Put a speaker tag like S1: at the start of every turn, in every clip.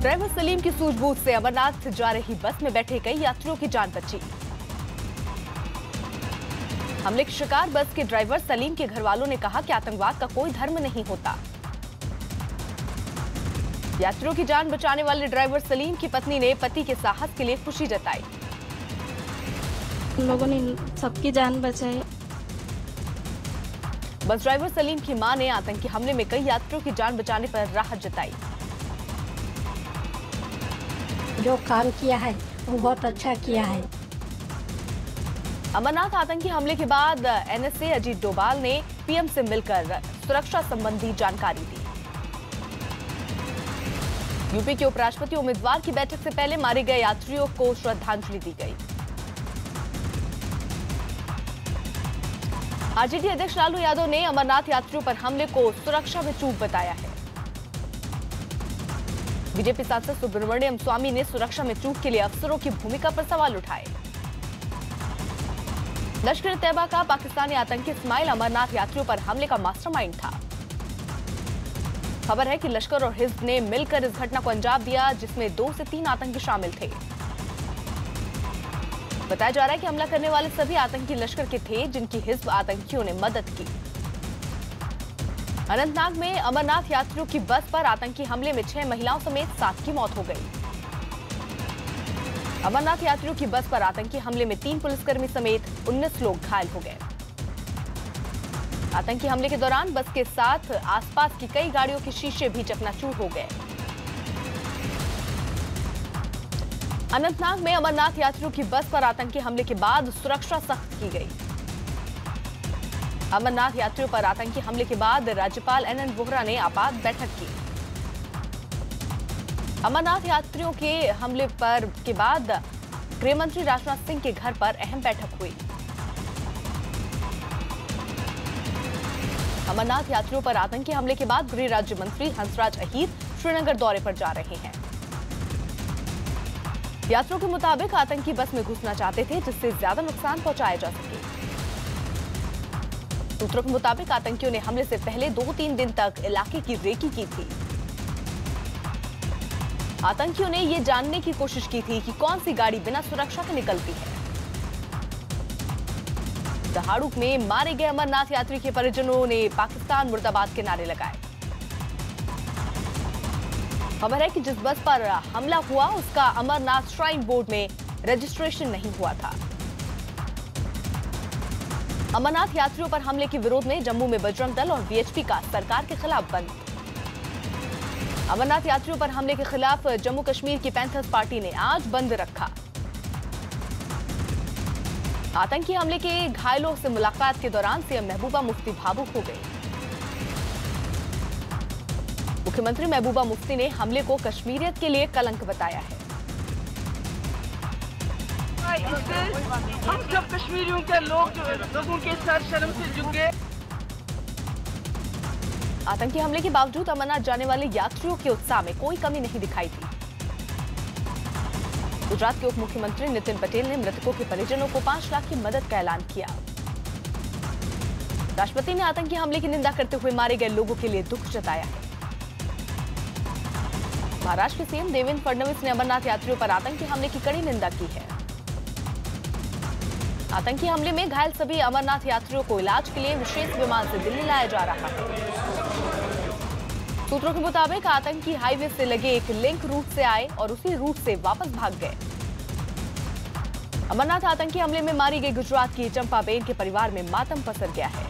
S1: Driver Salim की सूझबूझ से अमरनाथ जा रही बस में बैठे कई यात्रियों की जान बची। हमले के शिकार बस के ड्राइवर सलीम के घर वालों ने कहा कि आतंकवाद का कोई धर्म नहीं होता। यात्रियों की जान बचाने वाले ड्राइवर सलीम की पत्नी ने पति के साहस के लिए खुशी जताई।
S2: उन लोगों ने सबकी जान बचाई।
S1: बस ड्राइवर सलीम की मां ने आतंकी हमले में कई यात्रियों की जान बचाने पर राहत जताई।
S3: जो काम किया है वो बहुत अच्छा किया है।
S1: अमरनाथ आतंकी हमले के बाद एनएसए अजीत डोभाल ने पीएम से मिलकर सुरक्षा संबंधी जानकारी दी। यूपी के उपराष्ट्रपति उम्मीदवार की बैठक से पहले मारे गए यात्रियों को श्रद्धांजलि दी गई। आरजेडी अध्यक्ष लालू यादव ने अमरनाथ यात्रियों पर हमले को सुरक्षा में चूक बताया है। बीजेपी सांसद सुब्रमण्यम स्वामी ने सुरक्षा में चूक के लिए अफसरों की भूमिका पर सवाल उठाए। लश्कर तैयबा का पाकिस्तानी आतंकी इस्माइल अमरनाथ यात्रियों पर हमले का मास्टरमाइंड था। खबर है कि लश्कर और हिज्ब ने मिलकर इस घटना को अंजाम दिया, जिसमें 2 से 3 आतंकी शामिल थे। बताया जा रहा है कि हमला करने वाले सभी आतंकी लश्कर के थे, जिनकी हिज्ब आतंकियों ने मदद की। अनंतनाग में अमरनाथ यात्रियों की बस पर आतंकी हमले में 6 महिलाओं समेत 7 की मौत हो गई। अमरनाथ यात्रियों की बस पर आतंकी हमले में 3 पुलिसकर्मी समेत 19 लोग घायल हो गए। आतंकी हमले के दौरान बस के साथ आसपास की कई गाड़ियों के शीशे भी चकनाचूर हो गए। अनंतनाग में अमरनाथ यात्रियों की बस पर आतंकी हमले के बाद सुरक्षा सख्त की गई। अमरनाथ यात्रियों पर आतंकी हमले के बाद राज्यपाल एनएन वोहरा ने आपात बैठक की। अमरनाथ यात्रियों के हमले के बाद गृह मंत्री राजनाथ सिंह के घर पर अहम बैठक हुई। अमरनाथ यात्रियों पर आतंकी हमले के बाद गृह राज्य मंत्री हंसराज अहीर श्रीनगर दौरे पर जा रहे हैं। यात्रियों के मुताबिक आतंकी बस में घुसना चाहते थे, जिससे ज्यादा नुकसान पहुंचाया जा सके। सूत्रों के मुताबिक आतंकियों ने हमले से पहले 2-3 दिन तक इलाके की रेकी की थी। आतंकियों ने यह जानने की कोशिश की थी कि कौन सी गाड़ी बिना सुरक्षा के निकलती है। दहाड़ू में मारे गए अमरनाथ यात्री के परिजनों ने पाकिस्तान मुर्दाबाद के नारे लगाए। खबर है कि जिस बस पर हमला हुआ उसका अमरनाथ श्राइन बोर्ड में रजिस्ट्रेशन नहीं हुआ था। अमरनाथ यात्रियों पर हमले के विरोध में जम्मू में बजरंग दल और वीएचपी का सरकार के खिलाफ बंद। अमरनाथ यात्रियों पर हमले के खिलाफ जम्मू कश्मीर की पैंथर्स पार्टी ने आज बंद रखा। आतंकी हमले के घायलों से मुलाकात के दौरान सीएम महबूबा मुफ्ती भावुक हो गई। मुख्यमंत्री महबूबा मुफ्ती ने हमले को कश्मीरियत के लिए कलंक बताया है।
S4: हम सब कश्मीरियों के लोगों के साथ शर्म से झुक गए।
S1: आतंकी हमले के बावजूद अमरनाथ जाने वाले यात्रियों के उत्साह में कोई कमी नहीं दिखाई दी। गुजरात के उप मुख्यमंत्री नितिन पटेल ने मृतकों के परिजनों को 5 लाख की मदद का ऐलान किया। राष्ट्रपति ने आतंकी हमले की निंदा करते हुए मारे गए लोगों के लिए दुख जताया है। महाराष्ट्र के सीएम देवेंद्र फडणवीस ने अमरनाथ यात्रियों पर आतंकी हमले की कड़ी निंदा की है। आतंकी हमले में घायल सभी अमरनाथ यात्रियों को इलाज के लिए विशेष विमान से दिल्ली लाया जा रहा है। सूत्रों के मुताबिक आतंकी हाईवे से लगे एक लिंक रूट से आए और उसी रूट से वापस भाग गए। अमरनाथ आतंकी हमले में मारी गई गुजरात की चंपाबेन के परिवार में मातम पसर गया है।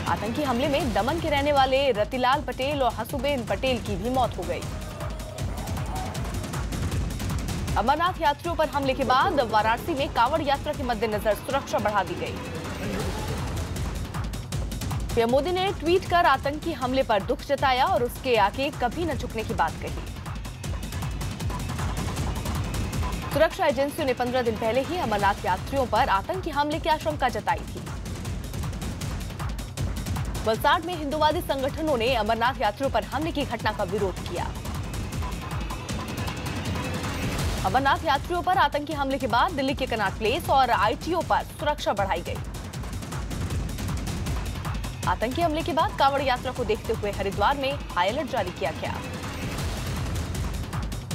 S1: आतंकी हमले में दमन के रहने वाले रतिलाल पटेल और हसुबेन पटेल की भी मौत हो गई। अमरनाथ यात्रियों पर हमले के बाद वाराणसी में कांवड़ यात्रा के मद्देनजर सुरक्षा बढ़ा दी गई। पीएम मोदी ने ट्वीट कर आतंकी हमले पर दुख जताया और उसके आगे कभी न झुकने की बात कही। सुरक्षा एजेंसियों ने 15 दिन पहले ही अमरनाथ यात्रियों पर आतंकी हमले की आशंका जताई थी। वलसाड में हिंदुवादी संगठनों ने अमरनाथ यात्रियों पर हमले की घटना का विरोध किया। अमरनाथ यात्रियों पर आतंकी हमले के बाद दिल्ली के कनॉट प्लेस और आईटीओ पर सुरक्षा बढ़ाई गई। आतंकी हमले के बाद कांवड़ यात्रा को देखते हुए हरिद्वार में हाई अलर्ट जारी किया गया।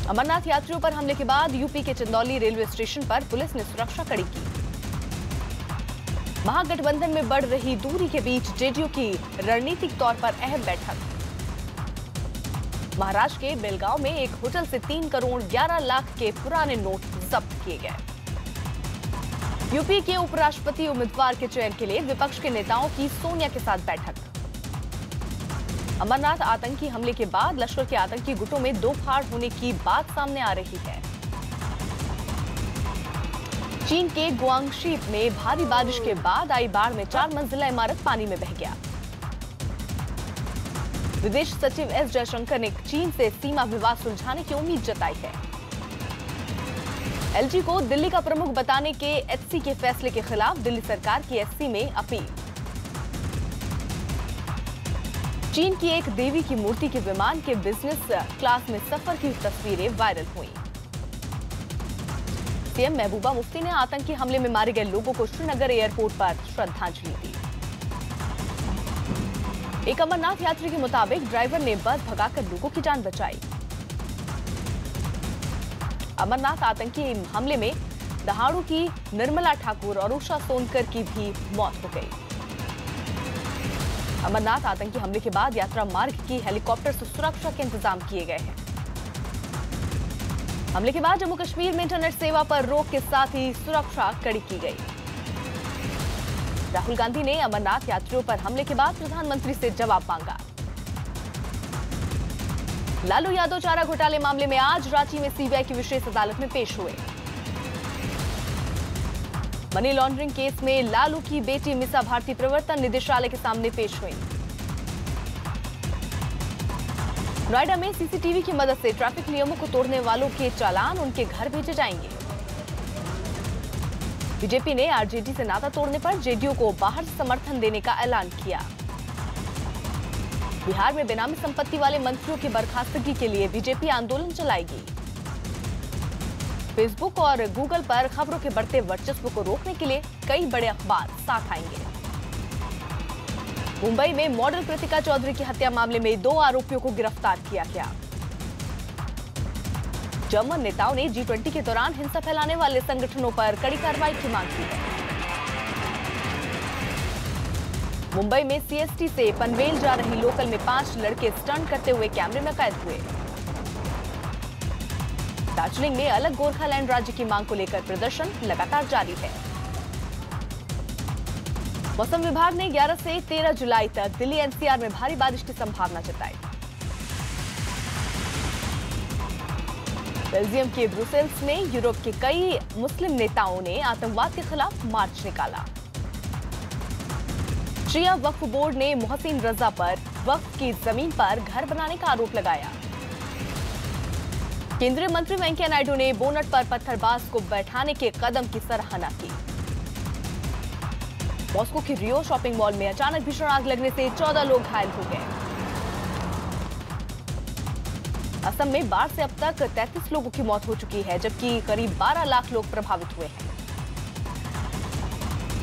S1: अमरनाथ यात्रियों पर हमले के बाद यूपी के चंदौली रेलवे स्टेशन पर पुलिस ने सुरक्षा कड़ी की। महागठबंधन में बढ़ रही दूरी के बीच जेडीयू की रणनीतिक तौर पर अहम बैठक। महाराष्ट्र के बेलगांव में एक होटल से 3 करोड़ 11 लाख के पुराने नोट जब्त किए गए। यूपी के उपराष्ट्रपति उम्मीदवार के चयन के लिए विपक्ष के नेताओं की सोनिया के साथ बैठक। अमरनाथ आतंकी हमले के बाद लश्कर के आतंकी गुटों में दो फाड़ होने की बात सामने आ रही है। चीन के गुआंगशी में भारी बारिश के बाद आई बाढ़ में 4 मंजिला इमारत पानी में बह गया। विदेश सचिव एस जयशंकर ने चीन से सीमा विवाद सुलझाने की उम्मीद जताई है। एलजी को दिल्ली का प्रमुख बताने के एचसी के फैसले के खिलाफ दिल्ली सरकार की एससी में अपील। चीन की एक देवी की मूर्ति के विमान के बिजनेस क्लास में सफर की तस्वीरें वायरल हुई। सीएम महबूबा मुफ्ती ने आतंकी हमले में मारे गए लोगों को श्रीनगर एयरपोर्ट पर श्रद्धांजलि दी। एक अमरनाथ यात्री के मुताबिक ड्राइवर ने बस भगाकर लोगों की जान बचाई। अमरनाथ आतंकी हमले में दहाड़ू की निर्मला ठाकुर और उषा सोनकर की भी मौत हो गई। अमरनाथ आतंकी हमले के बाद यात्रा मार्ग की हेलीकॉप्टर से सुरक्षा के इंतजाम किए गए हैं। हमले के बाद जम्मू कश्मीर में इंटरनेट सेवा पर रोक के साथ ही सुरक्षा कड़ी की गई। राहुल गांधी ने अमरनाथ यात्रियों पर हमले के बाद प्रधानमंत्री से जवाब मांगा। लालू यादव चारा घोटाले मामले में आज रांची में सीबीआई की विशेष अदालत में पेश हुए। मनी लॉन्ड्रिंग केस में लालू की बेटी मिसा भारती प्रवर्तन निदेशालय के सामने पेश हुई। नोएडा में सीसीटीवी की मदद से ट्रैफिक नियमों को तोड़ने वालों के चालान उनके घर भेजे जाएंगे। बीजेपी ने आरजेडी से नाता तोड़ने पर जेडीयू को बाहर से समर्थन देने का ऐलान किया। बिहार में बेनामी संपत्ति वाले मंत्रियों की बर्खास्तगी के लिए बीजेपी आंदोलन चलाएगी। फेसबुक और गूगल पर खबरों के बढ़ते वर्चस्व को रोकने के लिए कई बड़े अखबार साथ आएंगे। मुंबई में मॉडल कृतिका चौधरी की हत्या मामले में 2 आरोपियों को गिरफ्तार किया गया। जर्मन नेताओं ने G20 के दौरान हिंसा फैलाने वाले संगठनों पर कड़ी कार्रवाई की मांग की है। मुंबई में सीएसटी से पनवेल जा रही लोकल में 5 लड़के स्टंट करते हुए कैमरे में कैद हुए। दार्जिलिंग में अलग गोरखालैंड राज्य की मांग को लेकर प्रदर्शन लगातार जारी है। मौसम विभाग ने 11 से 13 जुलाई तक दिल्ली एनसीआर में भारी बारिश की संभावना जताई। बेल्जियम के ब्रुसेल्स में यूरोप के कई मुस्लिम नेताओं ने आतंकवाद के खिलाफ मार्च निकाला। शिया वक्फ बोर्ड ने मोहसिन रजा पर वक्फ की जमीन पर घर बनाने का आरोप लगाया। केंद्रीय मंत्री वेंकैया नायडू ने बोनट पर पत्थरबाज को बैठाने के कदम की सराहना की। मॉस्को के रियो शॉपिंग मॉल में अचानक भीषण आग लगने से 14 लोग घायल हो गए। असम में बाढ़ से अब तक 33 लोगों की मौत हो चुकी है, जबकि करीब 12 लाख लोग प्रभावित हुए हैं।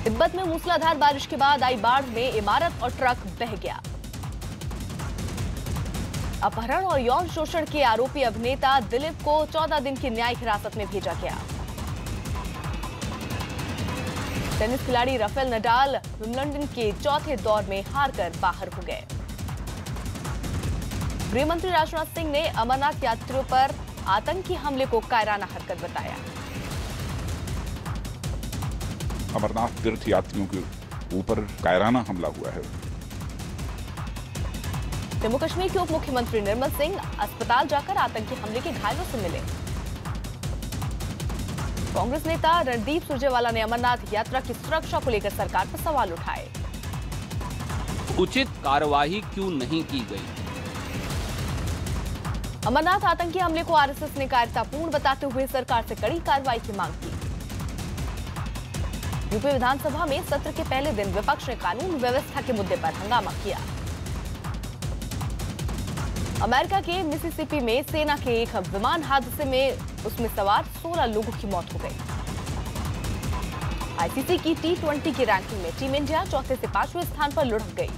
S1: तिब्बत में मूसलाधार बारिश के बाद आई बाढ़ में इमारत और ट्रक बह गया। अपहरण और यौन शोषण के आरोपी अभिनेता दिलीप को 14 दिन की न्यायिक हिरासत में भेजा गया। टेनिस खिलाड़ी राफेल नडाल विंबलडन के चौथे दौर में हारकर बाहर हो गए। गृह मंत्री राजनाथ सिंह ने अमरनाथ यात्रियों पर आतंकी हमले को कायराना हरकत बताया।
S5: अमरनाथ तीर्थ यात्रियों के ऊपर कायराना हमला हुआ है।
S1: जम्मू कश्मीर के उप मुख्यमंत्री निर्मल सिंह अस्पताल जाकर आतंकी हमले के घायलों से मिले। कांग्रेस नेता रणदीप सुरजेवाला ने अमरनाथ यात्रा की सुरक्षा को लेकर सरकार पर सवाल उठाए।
S6: उचित कार्रवाई क्यों नहीं की गई?
S1: अमरनाथ आतंकी हमले को आरएसएस ने कायरतापूर्ण बताते हुए सरकार से कड़ी कार्रवाई की मांग की। यूपी विधानसभा में सत्र के पहले दिन विपक्ष ने कानून व्यवस्था के मुद्दे पर हंगामा किया। अमेरिका के मिसिसिपी में सेना के एक विमान हादसे में उसमें सवार 16 लोगों की मौत हो गई। आईसीसी की T20 की रैंकिंग में टीम इंडिया चौथे से 5वें स्थान पर लुढ़क गई।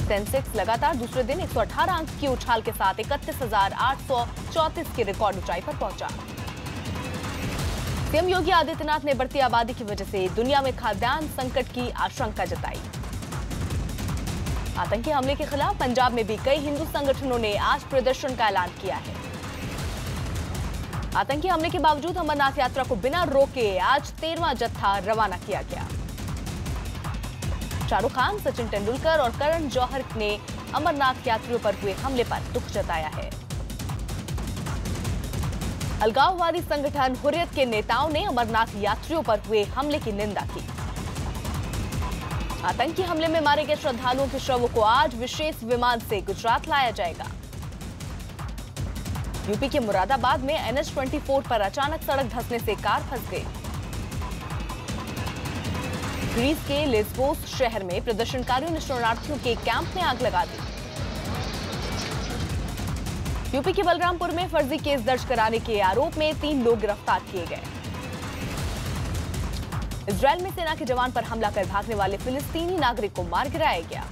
S1: सेंसेक्स लगातार दूसरे दिन 118 अंक की उछाल के साथ 31,834 की रिकॉर्ड ऊंचाई पर पहुंचा। सीएम योगी आदित्यनाथ ने बढ़ती आबादी की वजह से दुनिया में खाद्यान्न संकट की आशंका जताई। आतंकी हमले के खिलाफ पंजाब में भी कई हिंदू संगठनों ने आज प्रदर्शन का ऐलान किया है। आतंकी हमले के बावजूद अमरनाथ यात्रा को बिना रोके आज 13वां जत्था रवाना किया गया। शाहरुख खान, सचिन तेंदुलकर और करण जौहर ने अमरनाथ यात्रियों पर हुए हमले पर दुख जताया है। अलगाववादी संगठन हुर्रियत के नेताओं ने अमरनाथ यात्रियों पर हुए हमले की निंदा की। आतंकी हमले में मारे गए श्रद्धालुओं के शवों को आज विशेष विमान से गुजरात लाया जाएगा। यूपी के मुरादाबाद में NH-24 पर अचानक सड़क धंसने से कार फंस गई। ग्रीस के लेस्बोस शहर में प्रदर्शनकारियों ने शरणार्थियों के कैंप में आग लगा दी। यूपी के बलरामपुर में फर्जी केस दर्ज कराने के आरोप में 3 लोग गिरफ्तार किए गए। इजरायल में सेना के जवान पर हमला कर भागने वाले फिलिस्तीनी नागरिक को मार गिराया गया।